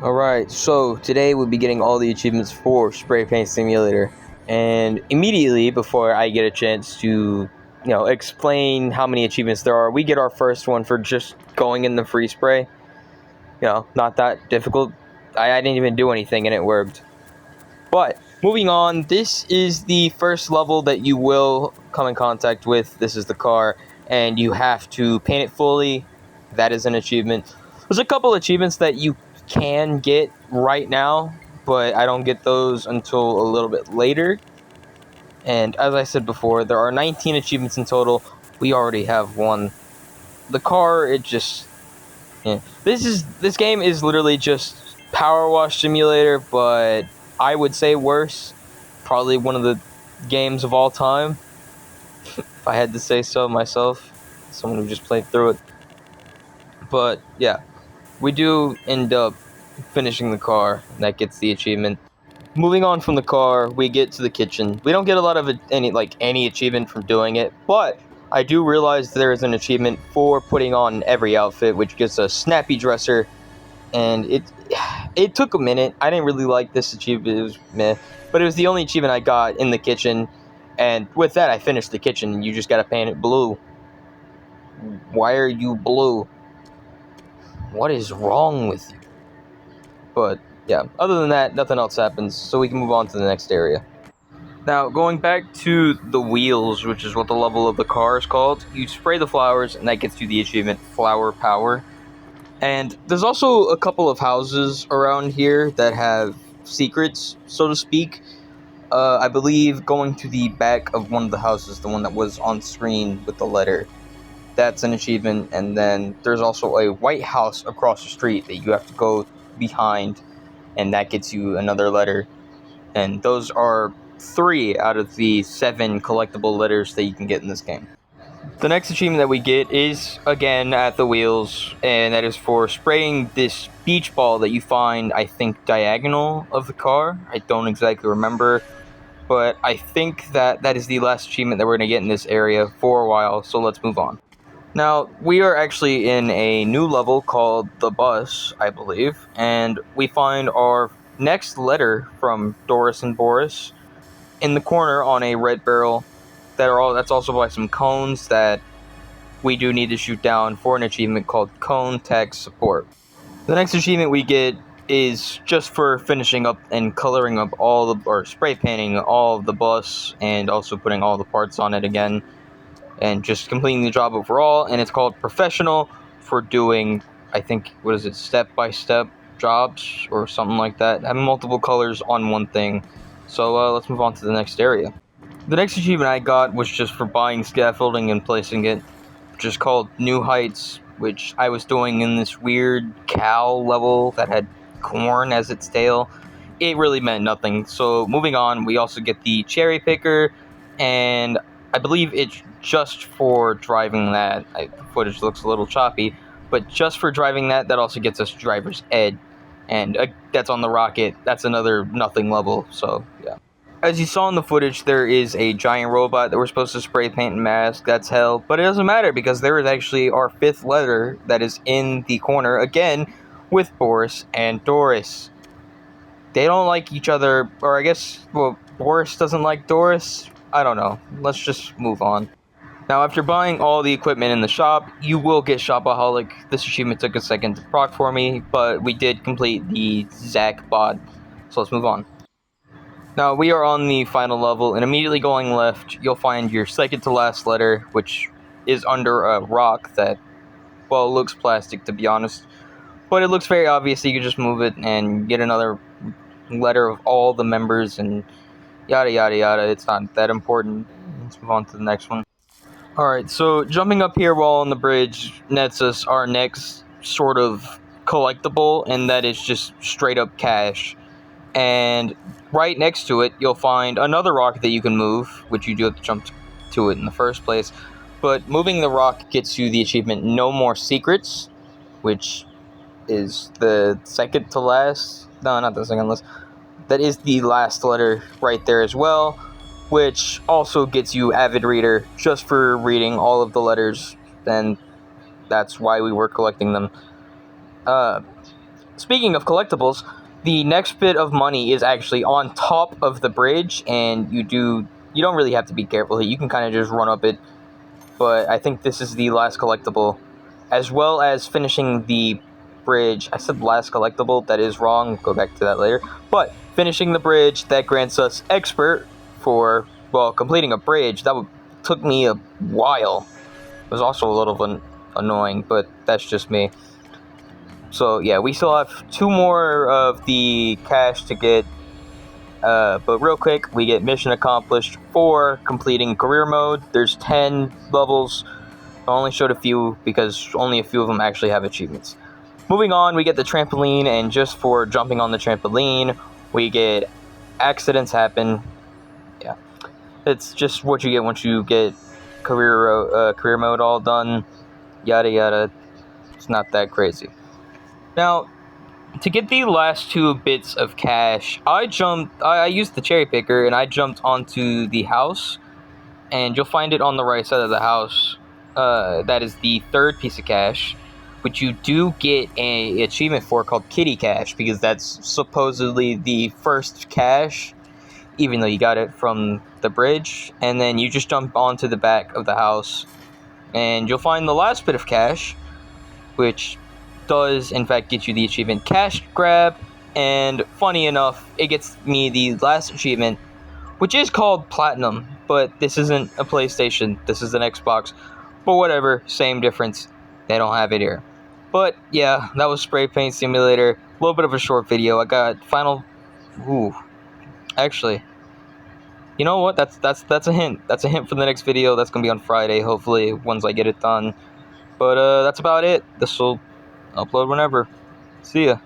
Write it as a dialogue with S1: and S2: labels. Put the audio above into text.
S1: Alright, so today we'll be getting all the achievements for Spray Paint Simulator. And immediately before I get a chance to, explain how many achievements there are, we get our first one for just going in the free spray. Not that difficult. I didn't even do anything and it worked. But, moving on, this is the first level that you will come in contact with. This is the car, and you have to paint it fully. That is an achievement. There's a couple achievements that you can get right now, but I don't get those until a little bit later. And as I said before, there are 19 achievements in total. We already have one. The car, it just... Yeah. This game is literally just Power Wash Simulator, but I would say worse. Probably one of the games of all time, if I had to say so myself. Someone who just played through it. But yeah, we do end up finishing the car. That gets the achievement. Moving on from the car, we get to the kitchen. We don't get a lot of any achievement from doing it, but I do realize there is an achievement for putting on every outfit, which gets a snappy dresser. And it took a minute. I didn't really like this achievement. It was meh. But it was the only achievement I got in the kitchen. And with that, I finished the kitchen. You just gotta paint it blue. Why are you blue? What is wrong with you? But, yeah. Other than that, nothing else happens. So we can move on to the next area. Now, going back to the wheels, which is what the level of the car is called, you spray the flowers, and that gets you the achievement Flower Power. And there's also a couple of houses around here that have secrets, so to speak. I believe going to the back of one of the houses, the one that was on screen with the letter, that's an achievement. And then there's also a white house across the street that you have to go behind, and that gets you another letter. And those are 3 out of the 7 collectible letters that you can get in this game. The next achievement that we get is, again, at the wheels, and that is for spraying this beach ball that you find, I think, diagonal of the car. I don't exactly remember, but I think that is the last achievement that we're going to get in this area for a while, so let's move on. Now, we are actually in a new level called The Bus, I believe, and we find our next letter from Doris and Boris in the corner on a red barrel. That's also by some cones that we do need to shoot down for an achievement called Cone Tech Support. The next achievement we get is just for finishing up and coloring up or spray painting all of the bus and also putting all the parts on it again and just completing the job overall. And it's called Professional for doing, I think, step-by-step jobs or something like that. Having multiple colors on one thing. So let's move on to the next area. The next achievement I got was just for buying scaffolding and placing it, which is called New Heights, which I was doing in this weird cow level that had corn as its tail. It really meant nothing. So moving on, we also get the cherry picker, and I believe it's just for driving that. The footage looks a little choppy, but just for driving that also gets us driver's ed, and that's on the rocket. That's another nothing level, so yeah. As you saw in the footage, there is a giant robot that we're supposed to spray paint and mask. That's hell. But it doesn't matter because there is actually our 5th letter that is in the corner, again, with Boris and Doris. They don't like each other, or I guess, Boris doesn't like Doris? I don't know. Let's just move on. Now, after buying all the equipment in the shop, you will get Shopaholic. This achievement took a second to proc for me, but we did complete the Zach bot. So let's move on. Now, we are on the final level, and immediately going left, you'll find your second to last letter, which is under a rock that, well, looks plastic, to be honest. But it looks very obvious, so you can just move it and get another letter of all the members, and yada yada yada. It's not that important. Let's move on to the next one. Alright, so jumping up here while on the bridge nets us our next sort of collectible, and that is just straight up cash. And right next to it, you'll find another rock that you can move, which you do have to jump to it in the first place. But moving the rock gets you the achievement No More Secrets, which is the second to last. No, not the second last. That is the last letter right there as well, which also gets you Avid Reader just for reading all of the letters, and that's why we were collecting them. speaking of collectibles, the next bit of money is actually on top of the bridge, and you don't really have to be careful. You can kind of just run up it, but I think this is the last collectible, as well as finishing the bridge. I said last collectible, that is wrong, go back to that later. But finishing the bridge, that grants us expert for, well, completing a bridge. Took me a while. It was also a little annoying, but that's just me. So yeah, we still have 2 more of the cash to get. But real quick, we get mission accomplished for completing career mode. There's 10 levels. I only showed a few because only a few of them actually have achievements. Moving on, we get the trampoline, and just for jumping on the trampoline, we get accidents happen. Yeah, it's just what you get once you get career mode all done. Yada yada. It's not that crazy. Now, to get the last 2 bits of cash, I used the cherry picker and I jumped onto the house, and you'll find it on the right side of the house. That is the 3rd piece of cash, which you do get an achievement for called Kitty Cash, because that's supposedly the first cash, even though you got it from the bridge. And then you just jump onto the back of the house, and you'll find the last bit of cash, which does in fact get you the achievement Cash Grab. And funny enough, it gets me the last achievement, which is called Platinum, but this isn't a PlayStation, this is an Xbox. But whatever, same difference, they don't have it here. But yeah, that was Spray Paint Simulator. A little bit of a short video. I got final... Ooh. Actually, you know what? That's a hint. That's a hint for the next video. That's gonna be on Friday, hopefully, once I get it done. But that's about it. This will upload whenever. See ya.